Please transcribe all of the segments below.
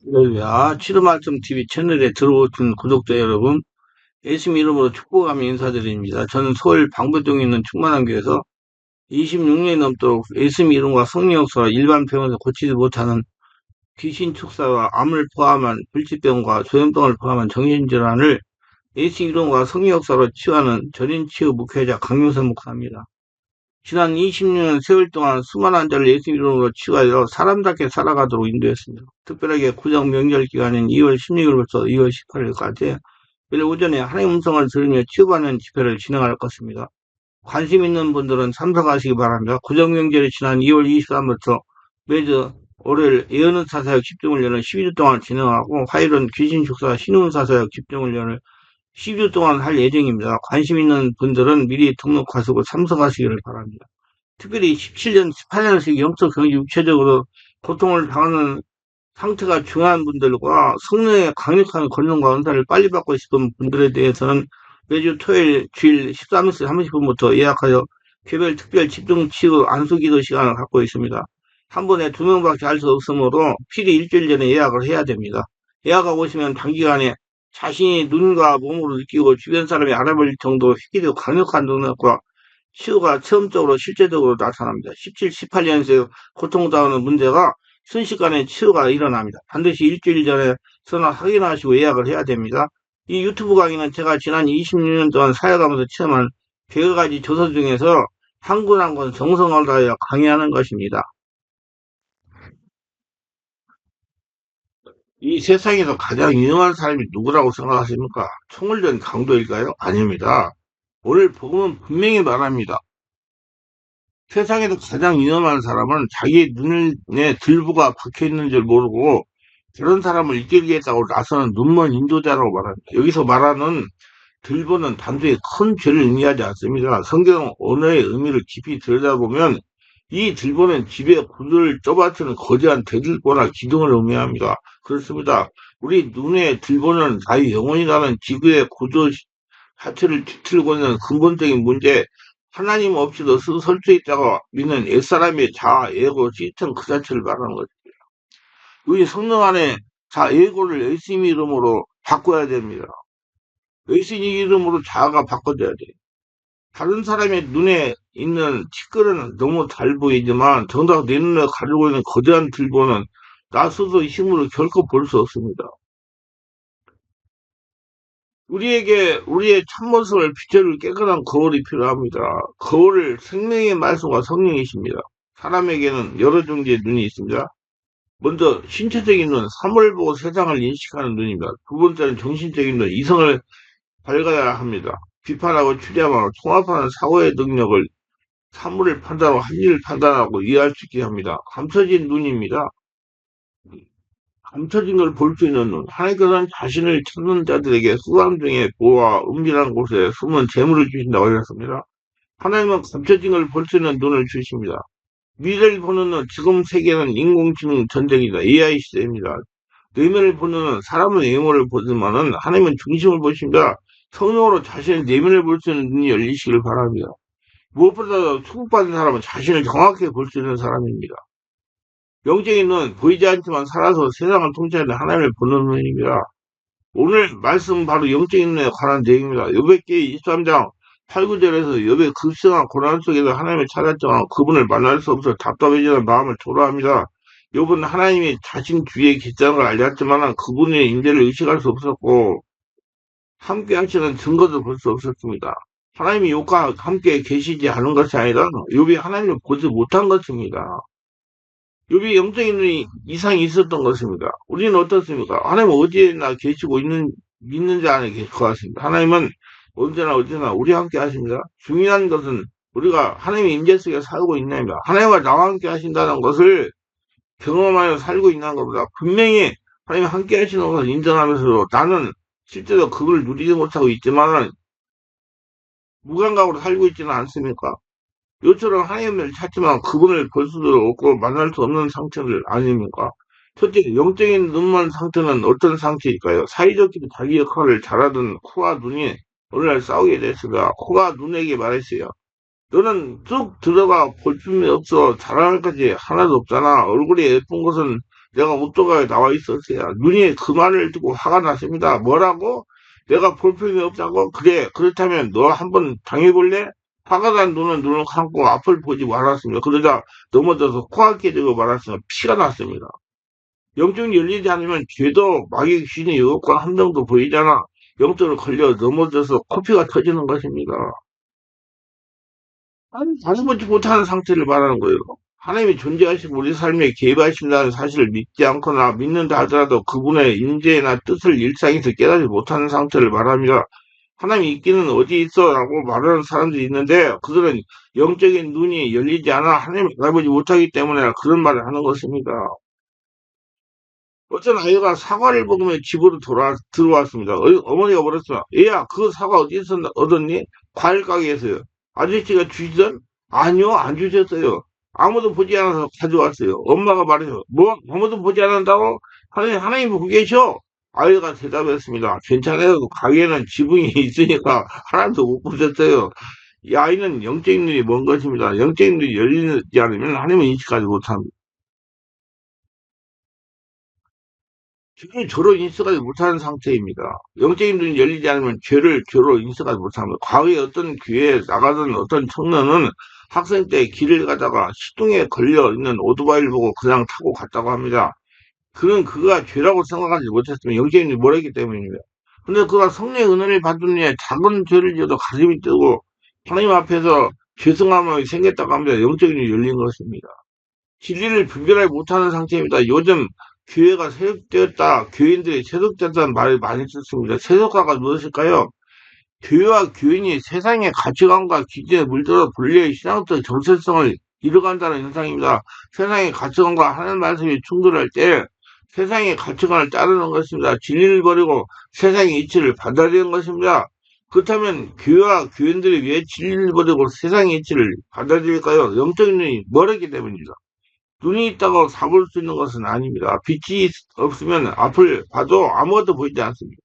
할렐루야. 치료말씀TV 채널에 들어오신 구독자 여러분, 예수님 이름으로 축복하며 인사드립니다. 저는 서울 방배동에 있는 충만한교에서 26년이 넘도록 예수님 이름과 성령 역사와 일반 병원에서 고치지 못하는 귀신 축사와 암을 포함한 불치병과 조현병을 포함한 정신질환을 예수님 이름과 성령 역사로 치유하는 전인치유 목회자 강용선 목사입니다. 지난 26년 세월 동안 수많은 환자를 예수 이름으로 치유하여 사람답게 살아가도록 인도했습니다. 특별하게 구정 명절 기간인 2월 16일부터 2월 18일까지 매일 오전에 하나님 음성을 들으며 치유받는 집회를 진행할 것입니다. 관심 있는 분들은 참석하시기 바랍니다. 구정 명절이 지난 2월 23일부터 매주 월요일 예언은 사사역 집중훈련을 12주 동안 진행하고 화요일은 귀신 축사 신운 사사역 집중훈련을 10주 동안 할 예정입니다. 관심 있는 분들은 미리 등록하시고 참석하시기를 바랍니다. 특별히 17년, 18년씩 영적, 경제, 육체적으로 고통을 당하는 상태가 중요한 분들과 성령의 강력한 권능과 은사를 빨리 받고 싶은 분들에 대해서는 매주 토요일, 주일 13시 30분부터 예약하여 개별 특별 집중 치유 안수기도 시간을 갖고 있습니다. 한 번에 2명밖에 할 수 없으므로 필히 일주일 전에 예약을 해야 됩니다. 예약하고 오시면 단기간에 자신이 눈과 몸으로 느끼고 주변 사람이 알아볼 정도로 휘기도 강력한 능력과 치유가 처음적으로 실제적으로 나타납니다. 17, 18년생 고통당하는 문제가 순식간에 치유가 일어납니다. 반드시 일주일 전에 전화 확인하시고 예약을 해야 됩니다. 이 유튜브 강의는 제가 지난 26년 동안 사역하면서 체험한 100여 가지 조서 중에서 한 권 한 권 정성을 다하여 강의하는 것입니다. 이 세상에서 가장 유능한 사람이 누구라고 생각하십니까? 총을 든 강도일까요? 아닙니다. 오늘 복음은 분명히 말합니다. 세상에서 가장 위험한 사람은 자기 눈에 들보가 박혀 있는 줄 모르고 다른 사람을 이끌겠다고 나서는 눈먼 인도자라고 말합니다. 여기서 말하는 들보는 단순히 큰 죄를 의미하지 않습니다. 성경 언어의 의미를 깊이 들여다보면 이 들보는 집에 구두를 좁아뜨는 거대한 대들보나 기둥을 의미합니다. 그렇습니다. 우리 눈의 들보는 자기 영혼이라는 지구의 구조 자체를 뒤틀고 있는 근본적인 문제, 하나님 없이도 설 수 있다고 믿는 옛사람의 자아, 에고, 시스템 그 자체를 말하는 거죠. 우리 성령 안에 에고를 예수님 이름으로 바꿔야 됩니다. 예수님 이름으로 자아가 바꿔져야 돼요. 다른 사람의 눈에 있는 티끌은 너무 잘 보이지만 정작 내 눈에 가지고 있는 거대한 들보는 나 스스로 힘으로 결코 볼 수 없습니다. 우리에게 우리의 참모습을 비춰줄 깨끗한 거울이 필요합니다. 거울을 생명의 말씀과 성령이십니다. 사람에게는 여러 종류의 눈이 있습니다. 먼저 신체적인 눈, 사물을 보고 세상을 인식하는 눈입니다. 두 번째는 정신적인 눈, 이성을 밝아야 합니다. 비판하고 추리하고 통합하는 사고의 능력을 사물을 판단하고 합리를 판단하고 이해할 수 있게 합니다. 감춰진 눈입니다. 감춰진 걸 볼 수 있는 눈. 하나님께서는 자신을 찾는 자들에게 수감 중에 보호와 은밀한 곳에 숨은 재물을 주신다고 하셨습니다. 하나님은 감춰진 걸 볼 수 있는 눈을 주십니다. 미래를 보는 눈, 지금 세계는 인공지능 전쟁이다. AI 시대입니다. 내면을 보는 눈, 사람은 외모를 보지만은 하나님은 중심을 보십니다. 성령으로 자신의 내면을 볼 수 있는 눈이 열리시길 바랍니다. 무엇보다도 축복받은 사람은 자신을 정확히 볼 수 있는 사람입니다. 영적인 눈, 보이지 않지만 살아서 세상을 통치하는 하나님을 보는 눈입니다. 오늘 말씀 바로 영적인 눈에 관한 내용입니다. 욥기 23장 8, 9절에서 욥의 급성한 고난 속에서 하나님을 찾았지만 그분을 만날 수 없어 답답해지는 마음을 토로합니다. 욥은 하나님이 자신 주위에 계시다는 걸 알았지만 그분의 임재를 의식할 수 없었고 함께 하시는 증거도 볼 수 없었습니다. 하나님이 욥과 함께 계시지 않은 것이 아니라 욥이 하나님을 보지 못한 것입니다. 욥이 영적인 눈이 이상이 있었던 것입니다. 우리는 어떻습니까? 하나님은 어디에나 계시고 믿는 자 안에 계실 것 같습니다. 하나님은 언제나 어디나 우리와 함께 하십니다. 중요한 것은 우리가 하나님의 임재 속에 살고 있냐입니다. 하나님과 나와 함께 하신다는 것을 경험하여 살고 있는 것보다 분명히 하나님이 함께 하시는 것을 인정하면서도 나는 실제로 그걸 누리지 못하고 있지만 무감각으로 살고 있지는 않습니까? 요처럼 하나님을 찾지만 그분을 볼 수도 없고 만날 수 없는 상태를 아닙니까? 첫째, 영적인 눈먼 상태는 어떤 상태일까요? 사이좋게 자기 역할을 잘하던 코와 눈이 오늘날 싸우게 됐습니다. 코가 눈에게 말했어요. 너는 쭉 들어가 볼 필요 없어. 잘할 것이 하나도 없잖아. 얼굴이 예쁜 것은 내가 오토바이에 나와 있었어요. 눈이 그 말을 듣고 화가 났습니다. 뭐라고? 내가 볼품이 없다고? 그래, 그렇다면 너 한번 당해볼래? 화가 난 눈을 감고 앞을 보지 말았습니다. 그러자 넘어져서 코가 깨지고 말았습니다. 피가 났습니다. 영적이 열리지 않으면 죄도 마귀 귀신의 유혹과 함정도 보이잖아. 영적으로 걸려 넘어져서 코피가 터지는 것입니다. 아니, 다시 보지 못하는 상태를 말하는 거예요. 하나님이 존재하시고 우리 삶에 개입하신다는 사실을 믿지 않거나 믿는다 하더라도 그분의 인재나 뜻을 일상에서 깨닫지 못하는 상태를 말합니다. 하나님이 있기는 어디 있어? 라고 말하는 사람들이 있는데 그들은 영적인 눈이 열리지 않아 하나님을 알아보지 못하기 때문에 그런 말을 하는 것입니다. 어떤 아이가 사과를 먹으며 집으로 들어왔습니다. 어머니가 물었어요. 얘야, 그 사과 어디서 얻었니? 과일 가게에서요. 아저씨가 주시던? 아니요, 안 주셨어요. 아무도 보지 않아서 가져왔어요. 엄마가 말해요. 뭐? 아무도 보지 않는다고? 하나님 보고 계셔? 아이가 대답했습니다. 괜찮아요. 가게에는 지붕이 있으니까 하나도 못 보셨어요. 이 아이는 영적인 눈이 먼 것입니다. 영적인 눈이 열리지 않으면 하나님을 인식하지 못합니다. 죄를 죄로 인식하지 못하는 상태입니다. 영적인 눈이 열리지 않으면 죄를 죄로 인식하지 못합니다. 과거에 어떤 교회에 나가던 어떤 청년은 학생 때 길을 가다가 시동에 걸려 있는 오토바이를 보고 그냥 타고 갔다고 합니다. 그는 그가 죄라고 생각하지 못했으면 영적인 눈이 멀었기 때문입니다. 근데 그가 성령의 은혜를 받은 후에 작은 죄를 지어도 가슴이 뜨고 하나님 앞에서 죄송함이 생겼다고 합니다. 영적인 눈이 열린 것입니다. 진리를 분별하지 못하는 상태입니다. 요즘 교회가 세속되었다, 교인들이 세속됐다는 말을 많이 듣습니다. 세속화가 무엇일까요? 교회와 교인이 세상의 가치관과 기준에 물들어 분리의 신앙적 정체성을 잃어간다는 현상입니다. 세상의 가치관과 하나님 말씀이 충돌할 때 세상의 가치관을 따르는 것입니다. 진리를 버리고 세상의 이치를 받아들이는 것입니다. 그렇다면 교회와 교인들이 왜 진리를 버리고 세상의 이치를 받아들일까요? 영적인 눈이 멀었기 때문입니다. 눈이 있다고 사볼 수 있는 것은 아닙니다. 빛이 없으면 앞을 봐도 아무것도 보이지 않습니다.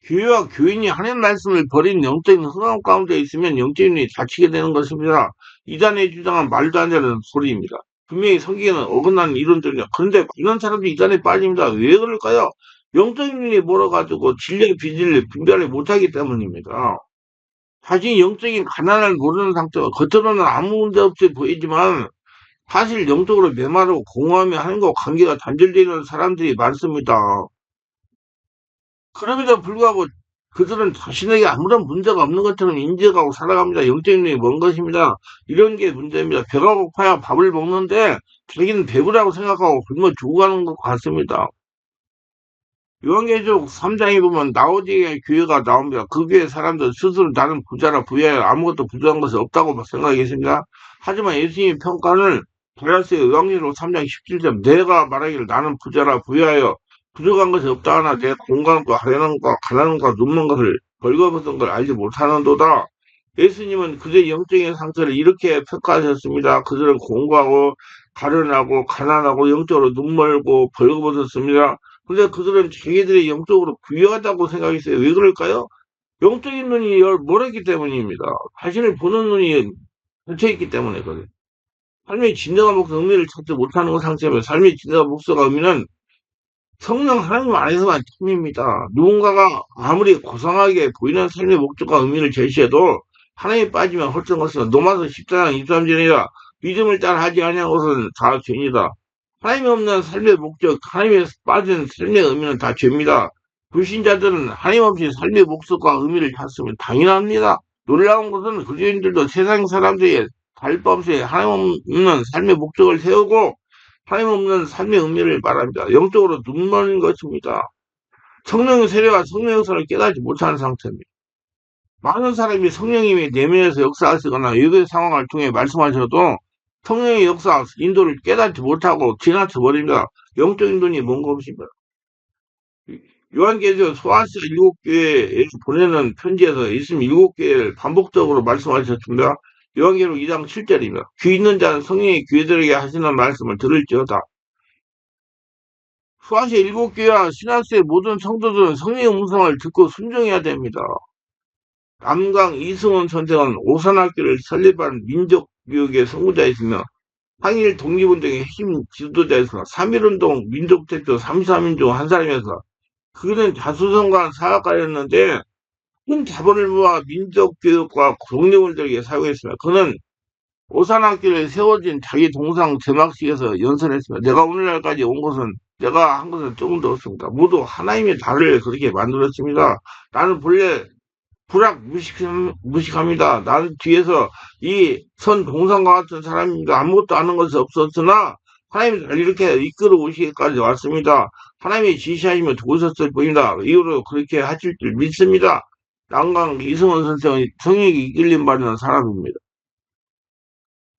교회와 교인이 하나님 말씀을 버린 영적인 흥황 가운데 있으면 영적인 눈이 닫히게 되는 것입니다. 이단의 주장은 말도 안 되는 소리입니다. 분명히 성경에는 어긋나는 이론들이요. 그런데 많은 사람들이 이단에 빠집니다. 왜 그럴까요? 영적인 눈이 멀어가지고 진리의 비진리를 분별을 못하기 때문입니다. 자신이 영적인 가난을 모르는 상태가 겉으로는 아무 문제 없이 보이지만 사실 영적으로 메마르고 공허하며 하나님과 관계가 단절되는 사람들이 많습니다. 그럼에도 불구하고 그들은 자신에게 아무런 문제가 없는 것처럼 인지하고 살아갑니다. 영적인 눈이 먼 것입니다. 이런 게 문제입니다. 배가 고파야 밥을 먹는데 자기는 배부라고 생각하고 굶어 죽어가는 것 같습니다. 요한계시록 3장에 보면 나오디의 교회가 나옵니다. 그 교회 사람들 스스로 나는 부자라 부여해 아무것도 부족한 것이 없다고 생각하겠습니다. 하지만 예수님의 평가를 달랐어요. 요한계시록 3장 17절 내가 말하기를 나는 부자라 부여하여 부족한 것이 없다 하나 내 공간과 가난함과 가난함과 눕는 것을 벌거벗은 걸 알지 못하는도다. 예수님은 그들의 영적인 상태를 이렇게 평가하셨습니다. 그들은 공고하고 가련하고 가난하고 영적으로 눈멀고 벌거벗었습니다. 근데 그들은 자기들이 영적으로 부유하다고 생각했어요. 왜 그럴까요? 영적인 눈이 멀었기 때문입니다. 자신을 보는 눈이 닫혀있기 때문에 그래요. 삶의 진정한 목적 의미를 찾지 못하는 상태면 삶의 진정한 목적 의미는 성령 하나님 안에서만 참입니다. 누군가가 아무리 고상하게 보이는 삶의 목적과 의미를 제시해도 하나님에 빠지면 헛된 것은 로마서 14장 23절이라 믿음을 따라 하지 아니한 것은 다 죄니다. 하나님이 없는 삶의 목적, 하나님에 빠진 삶의 의미는 다 죄입니다. 불신자들은 하나님 없이 삶의 목적과 의미를 찾으면 당연합니다. 놀라운 것은 그리스도인들도 세상 사람들이 갈 바 없이 하나님 없는 삶의 목적을 세우고 하나님 없는 삶의 의미를 말합니다. 영적으로 눈먼 것입니다. 성령의 세례와 성령의 역사를 깨닫지 못하는 상태입니다. 많은 사람이 성령님이 내면에서 역사하시거나 외부의 상황을 통해 말씀하셔도 성령의 역사, 인도를 깨닫지 못하고 지나쳐 버립니다. 영적인 눈이 먼 것입니다. 요한계시록 소아시아 7교회에 보내는 편지에서 예수님 7교회를 반복적으로 말씀하셨습니다. 요한계시록 2장 7절입니다. 귀 있는 자는 성령이 교회들에게 하시는 말씀을 들을지어다. 소아시아 7교회와 신학세의 모든 성도들은 성령의 음성을 듣고 순종해야 됩니다. 남강 이승원 선생은 오산학교를 설립한 민족교육의 선구자이시며 항일 독립운동의 핵심 지도자에서 3.1운동 민족대표 33인 중 한 사람이어서 그는 자수성가한 사학가였는데 큰 자본을 모아 민족교육과 독립을 위해 사용했습니다. 그는 오산학교에 세워진 자기 동상 제막식에서 연설했습니다. 내가 오늘날까지 온 것은 내가 한 것은 조금도 없습니다. 모두 하나님의 나를 그렇게 만들었습니다. 나는 본래 무식합니다. 나는 뒤에서 이 선 동상과 같은 사람입니다. 아무것도 아는 것이 없었으나 하나님이 나를 이렇게 이끌어 오시기까지 왔습니다. 하나님이 지시하시면 도우셨을 뿐이다. 이후로 그렇게 하실 줄 믿습니다. 난강 이승원 선생은 성령에게 이끌림 받는 사람입니다.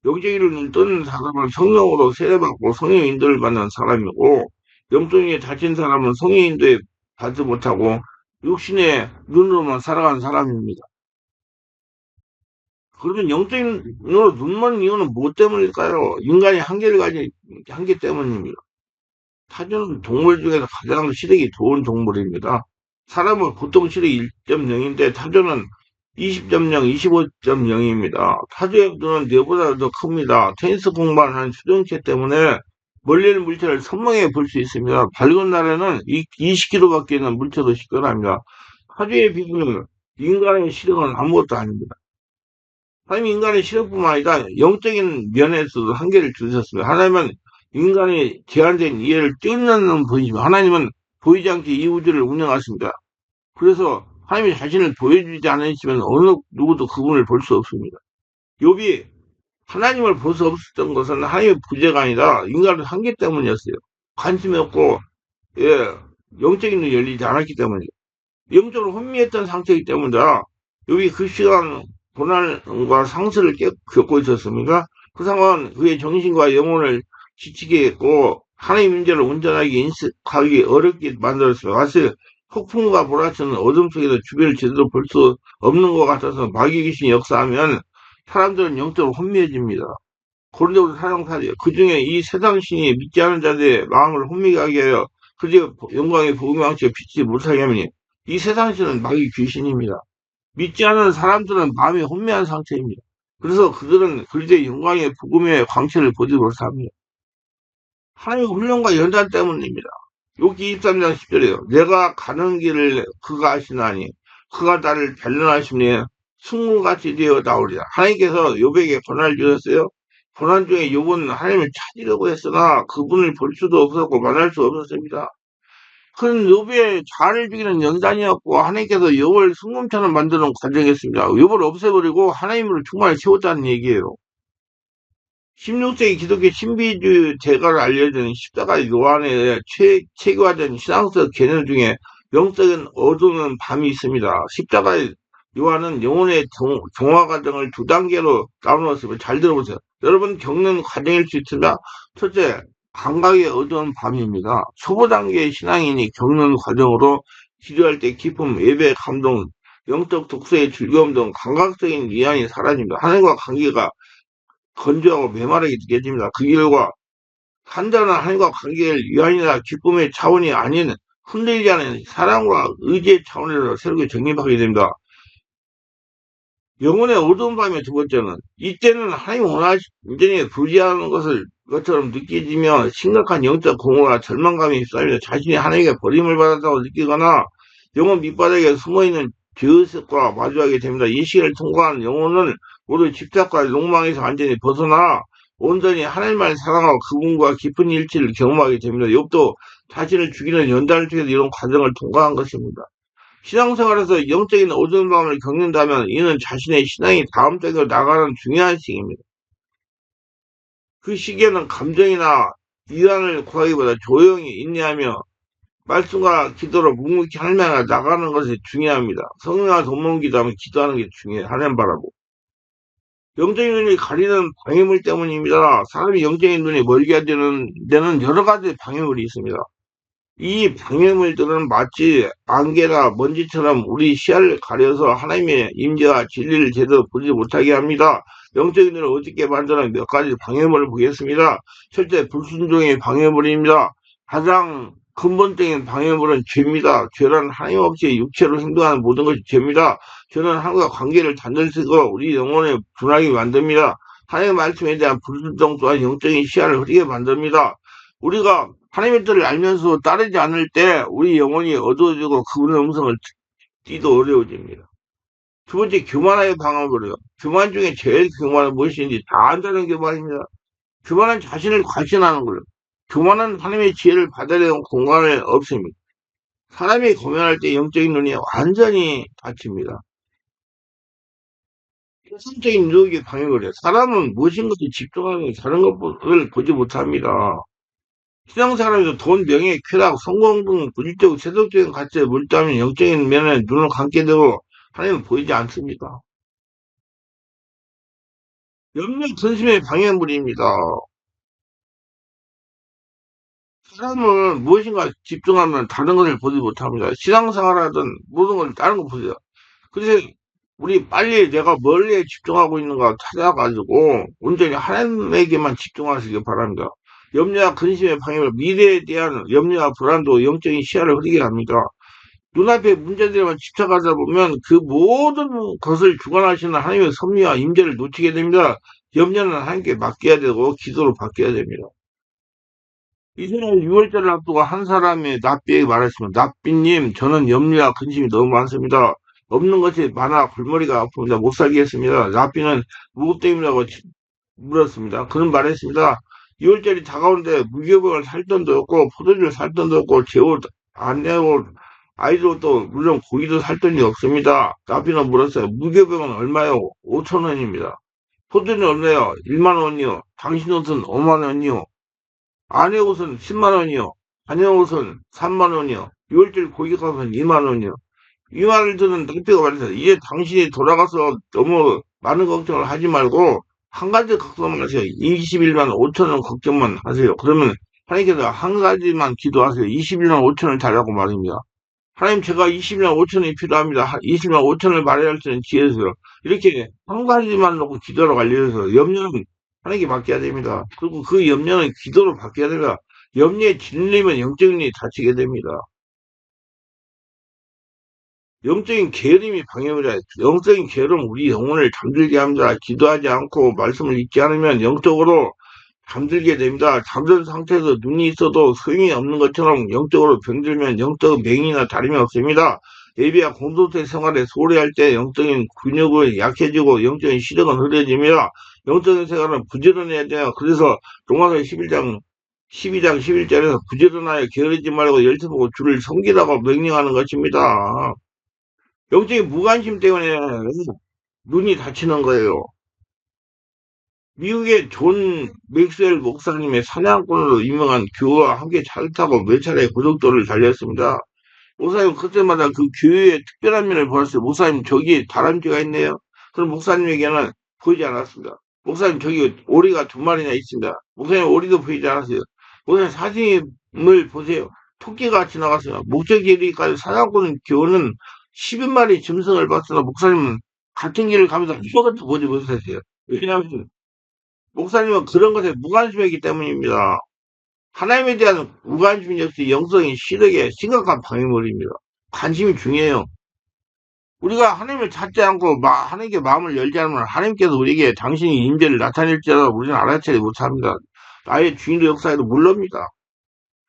영적이를 떠는 사람은 성령으로 세례받고 성령 인도를 받는 사람이고 영적인 다친 사람은 성령 인도에 받지 못하고 육신의 눈으로만 살아간 사람입니다. 그러면 영적인 눈으로 눈먼 이유는 무엇 때문일까요? 인간이 한계를 가진 한계 때문입니다. 타조는 동물 중에서 가장 시력이 좋은 동물입니다. 사람은 보통 시력이 1.0인데 타조는 20.0, 25.0입니다. 타조의 눈은 뇌보다 더 큽니다. 테니스 공만 한 수정체 때문에 멀리 있는 물체를 선명하게 볼 수 있습니다. 밝은 날에는 20km밖에 있는 물체도 시끄럽습니다. 타조에 비하면 인간의 시력은 아무것도 아닙니다. 하나님 인간의 시력뿐만 아니라 영적인 면에서도 한계를 두셨습니다. 하나님은 인간의 제한된 이해를 뛰어넘는 분이시며 하나님은 보이지 않게 이 우주를 운영하십니다. 그래서 하나님이 자신을 보여주지 않으시면 어느 누구도 그분을 볼 수 없습니다. 욥이 하나님을 볼 수 없었던 것은 하나님의 부재가 아니라 인간의 한계 때문이었어요. 관심이 없고 영적인 눈이 열리지 않았기 때문이에요. 영적으로 혼미했던 상태이기 때문이다. 욥이 그 시간 고난과 상실을 겪고 있었습니다. 그 상황은 그의 정신과 영혼을 지치게 했고 하나님의 문제를 온전하게 인식하기 어렵게 만들었습니다. 사실 폭풍과 몰아치는 어둠 속에서 주변을 제대로 볼 수 없는 것 같아서 마귀 귀신이 역사하면 사람들은 영적으로 혼미해집니다. 고린도서 4장 4절 그 중에 이 세상 신이 믿지 않은 자들의 마음을 혼미하게 하여 그들의 영광의 복음의 왕치에 비치지 못하게 하니 이 세상 신은 마귀 귀신입니다. 믿지 않는 사람들은 마음이 혼미한 상태입니다. 그래서 그들은 그리스도의 영광의 복음의 광채를 보지 못합니다. 하나님의 훈련과 연단 때문입니다. 욥기 23장 10절에요. 내가 가는 길을 그가 아시나니 그가 나를 변론하시니 승무같이 되어 나오리라. 하나님께서 욥에게 권한을 주셨어요. 고난 중에 욥은 하나님을 찾으려고 했으나 그분을 볼 수도 없었고 만날 수 없었습니다. 큰 욥의 자아를 죽이는 연단이었고 하나님께서 욥을 순금처럼 만드는 과정이었습니다. 욥을 없애버리고 하나님으로 충만히 채웠다는 얘기예요. 16세기 기독교 신비주의 대가를 알려주는 십자가 요한의 체계화된 신앙적 개념 중에 영적인 어두운 밤이 있습니다. 십자가 요한은 영혼의 정화 과정을 두 단계로 나누었습니다. 잘 들어보세요. 여러분 겪는 과정일 수 있습니다. 첫째, 감각의 어두운 밤입니다. 초보 단계의 신앙인이 겪는 과정으로 기도할 때 기쁨, 예배, 감동, 영적 독서의 즐거움 등 감각적인 위안이 사라집니다. 하나님과 관계가 건조하고 메마르게 느껴집니다. 그 결과 한자는 하나님과 관계를 위안이나 기쁨의 차원이 아닌 흔들리지 않은 사랑과 의지의 차원에서 새롭게 정립하게 됩니다. 영혼의 어두운 밤의 두 번째는 이때는 하나님 온전히 부지하는 것처럼 느껴지며 심각한 영적 공허와 절망감이 휩싸이며 자신이 하나님께 버림을 받았다고 느끼거나 영혼 밑바닥에 숨어있는 죄의식과 마주하게 됩니다. 이 시기를 통과한 영혼은 모두 집착과 욕망에서 완전히 벗어나 온전히 하나님만 사랑하고 그분과 깊은 일치를 경험하게 됩니다. 욥도 자신을 죽이는 연단을 통해서 이런 과정을 통과한 것입니다. 신앙생활에서 영적인 어두운 밤을 겪는다면 이는 자신의 신앙이 다음 단계로 나가는 중요한 시기입니다. 그 시기에는 감정이나 위안을 구하기보다 조용히 인내하며 말씀과 기도로 묵묵히 하나님을 나가는 것이 중요합니다. 성령과 돈모은 기도하면 기도하는 게 중요해요. 하나님 바라고. 영적인 눈이 가리는 방해물 때문입니다. 사람이 영적인 눈이 멀게 되는 데는 여러 가지 방해물이 있습니다. 이 방해물들은 마치 안개나 먼지처럼 우리 시야를 가려서 하나님의 임재와 진리를 제대로 보지 못하게 합니다. 영적인 눈을 어둡게 만드는 몇 가지 방해물을 보겠습니다. 첫째, 불순종의 방해물입니다. 가장 근본적인 방해물은 죄입니다. 죄는 하나님 없이 육체로 행동하는 모든 것이 죄입니다. 죄는 하나님과 관계를 단절시키고 우리 영혼을 분하게 만듭니다. 하나님의 말씀에 대한 불순종 또한 영적인 시야를 흐리게 만듭니다. 우리가 하나님의 뜻을 알면서 따르지 않을 때 우리 영혼이 어두워지고 그분의 음성을 듣기도 어려워집니다. 두 번째, 교만의 방황으로요. 교만 중에 제일 교만은 무엇인지 다 안다는 교만입니다. 교만은 자신을 과신하는 거예요. 교만은 하나님의 지혜를 받아내는 공간을 없습니다. 사람이 고민할 때 영적인 눈이 완전히 닫힙니다. 세상적인 유혹에 방해를 해요. 사람은 무엇인가에 집중하면 다른 것을 보지 못합니다. 신앙생활에서 돈, 명예, 쾌락, 성공 등 물질적, 세속적인 가치에 몰두하면 영적인 면에 눈을 감게 되고 하나님은 보이지 않습니다. 염려, 근심의 방해물입니다. 사람은 무엇인가 집중하면 다른 것을 보지 못합니다. 신앙생활하든 모든 걸 다른 거 보세요. 그래서 우리 빨리 내가 멀리에 집중하고 있는가 찾아가지고 온전히 하나님에게만 집중하시기 바랍니다. 염려와 근심의 방해를 미래에 대한 염려와 불안도 영적인 시야를 흐리게 합니다. 눈앞에 문제들에만 집착하다 보면 그 모든 것을 주관하시는 하나님의 섭리와 임재를 놓치게 됩니다. 염려는 하나님께 맡겨야 되고 기도로 바뀌어야 됩니다. 이전에 6월절을 앞두고 한 사람이 납비에게 말했습니다. 납비님, 저는 염려와 근심이 너무 많습니다. 없는 것이 많아 골머리가 아픕니다. 못 살겠습니다. 납비는 무엇 때문이라고 물었습니다. 그는 말했습니다. 6월절이 다가오는데 무교병을 살 돈도 없고 포도주를 살 돈도 없고 제 옷 안 내고 아이도 또 물론 고기도 살 돈이 없습니다. 납비는 물었어요. 무교병은 얼마요? 5천 원입니다. 포도주는 얼마요? 1만 원이요. 당신 옷은 5만 원이요. 아내 옷은 10만 원이요. 아내 옷은 3만 원이요. 6월절 고기값은 2만 원이요. 이 말을 듣는 늑대가 말했어요. 이제 당신이 돌아가서 너무 많은 걱정을 하지 말고 한 가지 걱정만 하세요. 21만 5천 원 걱정만 하세요. 그러면 하나님께서 한 가지만 기도하세요. 21만 5천 원을 달라고 말입니다. 하나님 제가 20만 5천 원이 필요합니다. 20만 5천 원을 말해야 할 때는 지혜세요. 이렇게 한 가지만 놓고 기도로 관리해서 염려는 하나님께 맡겨야 됩니다. 그리고 그 염려는 기도로 바뀌어야 됩니다. 염려에 질리면 영적인 일이 닫히게 됩니다. 영적인 게으름이 방해물이야. 영적인 게으름은 우리 영혼을 잠들게 합니다. 기도하지 않고 말씀을 읽지 않으면 영적으로 잠들게 됩니다. 잠든 상태에서 눈이 있어도 소용이 없는 것처럼 영적으로 병들면 영적인 맹이나 다름이 없습니다. 예배와 공동체 생활에 소홀히 할 때 영적인 근육은 약해지고 영적인 시력은 흐려집니다. 영적인 생활은 부지런해야 돼요. 그래서 로마서 12장 11절에서 부지런하여 게으르지 말고 열심히 주를 섬기라고 명령하는 것입니다. 영적인 무관심 때문에 눈이 다치는 거예요. 미국의 존 맥스웰 목사님의 사냥꾼으로 유명한 교우와 함께 차를 타고 몇 차례 고속도로를 달렸습니다. 목사님 그때마다 그 교회의 특별한 면을 보았어요. 목사님 저기 다람쥐가 있네요. 그럼 목사님에게는 보이지 않았습니다. 목사님 저기 오리가 2마리나 있습니다. 목사님 오리도 보이지 않았어요. 목사님 사진을 보세요. 토끼가 지나갔어요. 목적지에 이르기까지 사냥꾼 교우는 10여마리 짐승을 봤으나 목사님은 같은 길을 가면서 아무것도 보지 못했어요. 왜냐하면 목사님은 그런 것에 무관심했기 때문입니다. 하나님에 대한 무관심 역시 영성의 시력에 심각한 방해물입니다. 관심이 중요해요. 우리가 하나님을 찾지 않고 하나님께 마음을 열지 않으면 하나님께서 우리에게 당신이 임재를 나타낼지라도 우리는 알아채지 못합니다. 나의 주인도 역사에도 물릅니다.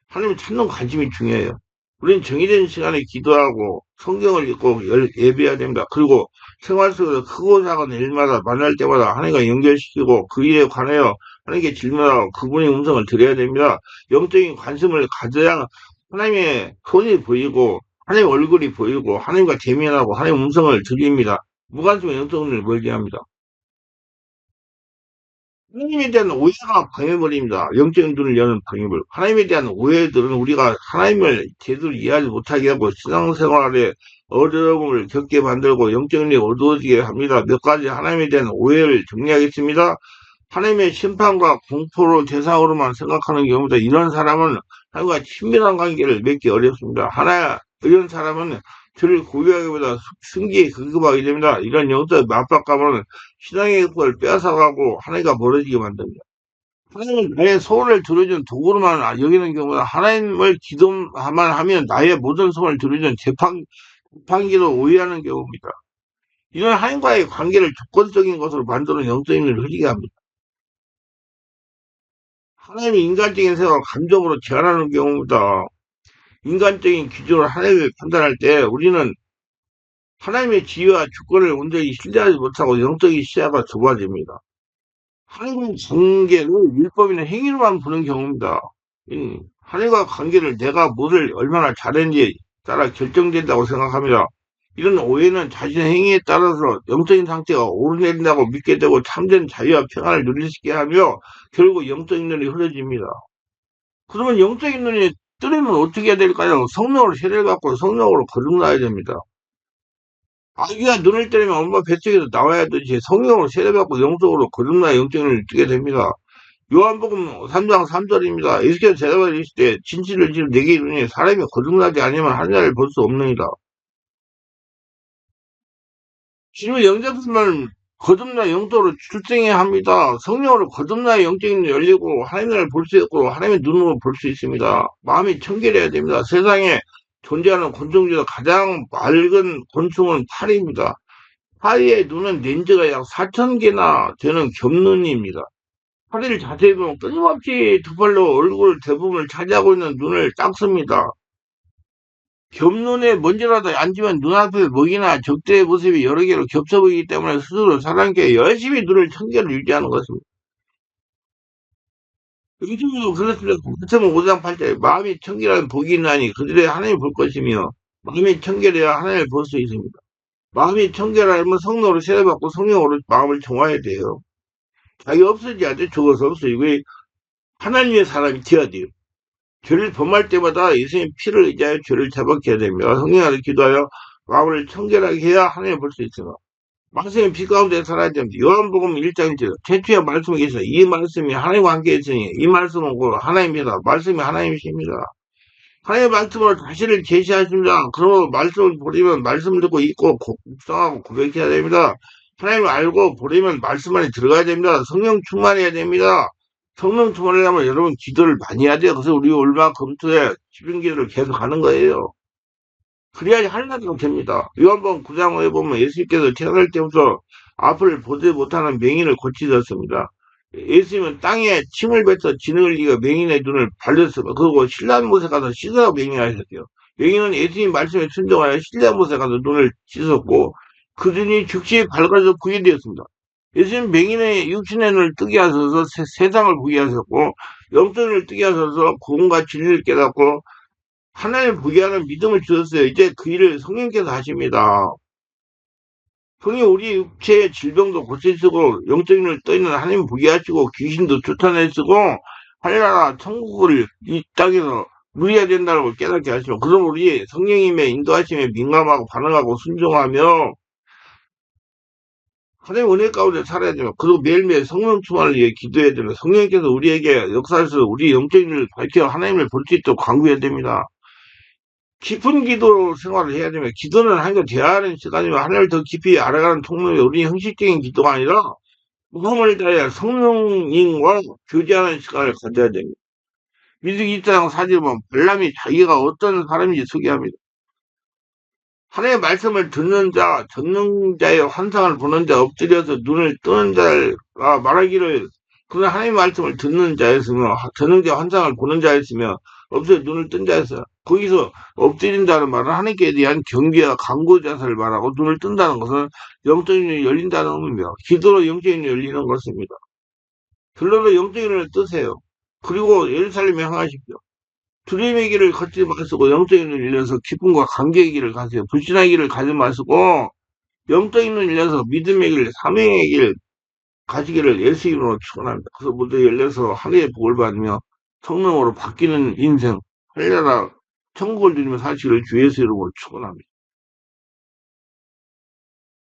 하나님을 찾는 관심이 중요해요. 우리는 정해진 시간에 기도하고 성경을 읽고 예배해야 됩니다. 그리고 생활 속에서 크고 작은 일마다 만날 때마다 하나님과 연결시키고 그 일에 관하여 하나님께 질문하고 그분의 음성을 들어야 됩니다. 영적인 관심을 가져야 하나님의 손이 보이고 하나님의 얼굴이 보이고 하나님과 대면하고 하나님의 음성을 들립니다. 무관심한 영성을 멀게 합니다. 하나님에 대한 오해가 방해물입니다. 영적인 눈을 여는 방해물. 하나님에 대한 오해들은 우리가 하나님을 제대로 이해하지 못하게 하고 신앙생활에 어려움을 겪게 만들고 영적인 눈이 어두워지게 합니다. 몇 가지 하나님에 대한 오해를 정리하겠습니다. 하나님의 심판과 공포를 대상으로만 생각하는 경우다. 이런 사람은 하나님과 친밀한 관계를 맺기 어렵습니다. 이런 사람은 저를 고유하기보다 승기에 급급하게 됩니다. 이런 영적 압박감은 신앙의 것을 빼앗아가고 하나님과 멀어지게 만듭니다. 하나님은 나의 소원을 들어준 도구로만 여기는 경우다. 하나님을 기도만 하면 나의 모든 소원을 들어준 재판기로 오해하는 경우입니다. 이런 하나님과의 관계를 조건적인 것으로 만드는 영적인 일을 흐리게 합니다. 하나님이 인간적인 생각을 감정으로 제한하는 경우입니다. 인간적인 기준으로 하나님을 판단할 때 우리는 하나님의 지혜와 주권을 온전히 신뢰하지 못하고 영적인 시야가 좁아집니다. 하나님의 관계를 율법이나 행위로만 보는 경우입니다. 하나님과 관계를 내가 뭐를 얼마나 잘했는지에 따라 결정된다고 생각합니다. 이런 오해는 자신의 행위에 따라서 영적인 상태가 오르내린다고 믿게 되고 참된 자유와 평안을 누릴 수 있게 하며 결국 영적인 눈이 흐려집니다. 그러면 영적인 눈이 뜨려면 어떻게 해야 될까요? 성령으로 세례를 받고 성령으로 거듭나야 됩니다. 아기가 눈을 때리면 엄마 뱃속에서 나와야 되지 성령으로 세례받고 영적으로 거듭나 영적인 눈을 뜨게 됩니다. 요한복음 3장 3절입니다. 예수께서 대답하여 이르시되 진실을 지금 내게 이르니 사람이 거듭나지 아니면 하늘을 볼 수 없느니라. 지금 영접하면 거듭나 영적으로 출생해야 합니다. 성령으로 거듭나 영적인 눈이 열리고 하나님을 볼 수 있고 하나님의 눈으로 볼 수 있습니다. 마음이 청결해야 됩니다. 세상에 존재하는 곤충 중에서 가장 맑은 곤충은 파리입니다. 파리의 눈은 렌즈가 약 4,000개나 되는 겹눈입니다. 파리를 자세히 보면 끊임없이 두 팔로 얼굴 대부분을 차지하고 있는 눈을 닦습니다. 겹눈에 먼지라도 앉으면 눈앞에 먹이나 적대의 모습이 여러 개로 겹쳐 보이기 때문에 스스로 사람께 열심히 눈을 청결을 유지하는 것입니다. 요즘도 그렇습니다. 그렇다면 5장 8절 마음이 청결하면 복이 있나니 그들의 하나님을 볼 것이며 마음이 청결해야 하나님을 볼 수 있습니다. 마음이 청결하면 성령으로 세례받고 성령으로 마음을 정화해야 돼요. 자기 없어져야 돼. 죽어서 없어지고 하나님의 사람이 되어야 돼요. 죄를 범할 때마다 예수님 피를 의지하여 죄를 자박해야 됩니다. 성령으로 기도하여 마음을 청결하게 해야 하나님을 볼 수 있습니다. 말씀이 피 가운데 살아야 됩니다. 요한복음 1장 1절 최초의 말씀이 계시다. 이 말씀이 하나님과 함께 있으니 이 말씀은 곧 하나님이다. 말씀이 하나님이십니다. 하나님의 말씀으로 자신을 계시하십니다. 그러므로 말씀을 보리면 말씀을 듣고 읽고 묵상하고 고백해야 됩니다. 하나님을 알고 보리면 말씀 안에 들어가야 됩니다. 성령 충만해야 됩니다. 성령 충만하려면 여러분 기도를 많이 해야 돼요. 그래서 우리 올마 금토에 집중 기도를 계속 하는 거예요. 그래야지 하나님과 됩니다. 요한복음 9장에 보면 예수님께서 태어날 때부터 앞을 보지 못하는 맹인을 고치셨습니다. 예수님은 땅에 침을 뱉어 진을 흘리고 맹인의 눈을 발렸습니다. 그리고 신라 못에 가서 씻어 맹인하셨대요. 맹인은 예수님 말씀에 순종하여 신라 못에 가서 눈을 씻었고 그 눈이 즉시 밝아져 보게 되었습니다. 예수님 맹인의 육신의 눈을 뜨게 하셔서 세상을 보게 하셨고 영적인 눈을 뜨게 하셔서 구원과 진리를 깨닫고 하나님을 보게 하는 믿음을 주셨어요. 이제 그 일을 성령께서 하십니다. 성령 우리 육체의 질병도 고치시고 영적인 눈을 떠있는 하나님 보게 하시고 귀신도 쫓아내시고 하늘나라 천국을 이 땅에서 누려야 된다는 걸 깨닫게 하시고 그럼 우리 성령님의 인도하심에 민감하고 반응하고 순종하며 하나님 은혜 가운데 살아야 되며 그리고 매일매일 성령 충만을 위해 기도해야 되며 성령께서 우리에게 역사에서 우리 영적인 눈을 밝혀 하나님을 볼 수 있도록 강구해야 됩니다. 깊은 기도 생활을 해야 되면 기도는 하나님과 대화하는 시간이면 하나님을 더 깊이 알아가는 통로에 우리 형식적인 기도가 아니라 마음을 다해 성령님과 교제하는 시간을 가져야 됩니다. 민수기 2장 4절 보면 발람이 자기가 어떤 사람인지 소개합니다. 하나님의 말씀을 듣는 자, 듣는 자의 환상을 보는 자, 엎드려서 눈을 뜨는 자가 말하기를 그는 하나님의 말씀을 듣는 자였으며 듣는 자 환상을 보는 자였으며 엎드려 눈을 뜬 자였어요. 거기서 엎드린다는 말은 하나님께 대한 경계와 간구 자세를 말하고 눈을 뜬다는 것은 영적인 눈이 열린다는 의미입니다. 기도로 영적인 눈이 열리는 것입니다. 결론으로 영적인 눈을 뜨세요. 그리고 예루살렘에 향하십시오. 두려움의 길을 걷지 마시고 영적인 눈을 열려서 기쁨과 감격의 길을 가세요. 불신의 길을 가지 마시고 영적인 눈을 열려서 믿음의 길, 사명의 길 가시기를 예수 이름으로 축원합니다. 그래서 모두 열려서 하늘의 복을 받으며 성령으로 바뀌는 인생, 할례라 천국을 누리며 사시기를 주 예수 이름으로 축원합니다.